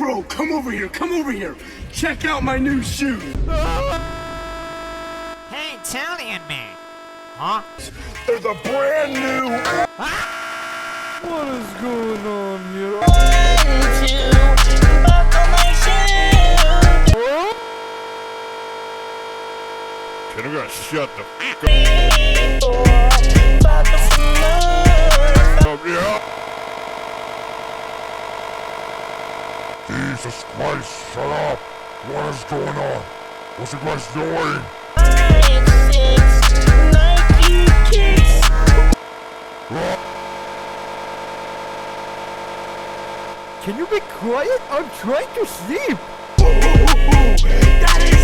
Bro, come over here. Check out my new shoes. Hey, Italian man. Huh? There's a brand new... What is going on here? Can you guys shut the f*** up? Yeah. Jesus Christ, shut up! What is going on? What's you guys doing? Can you be quiet? I'm trying to sleep. That is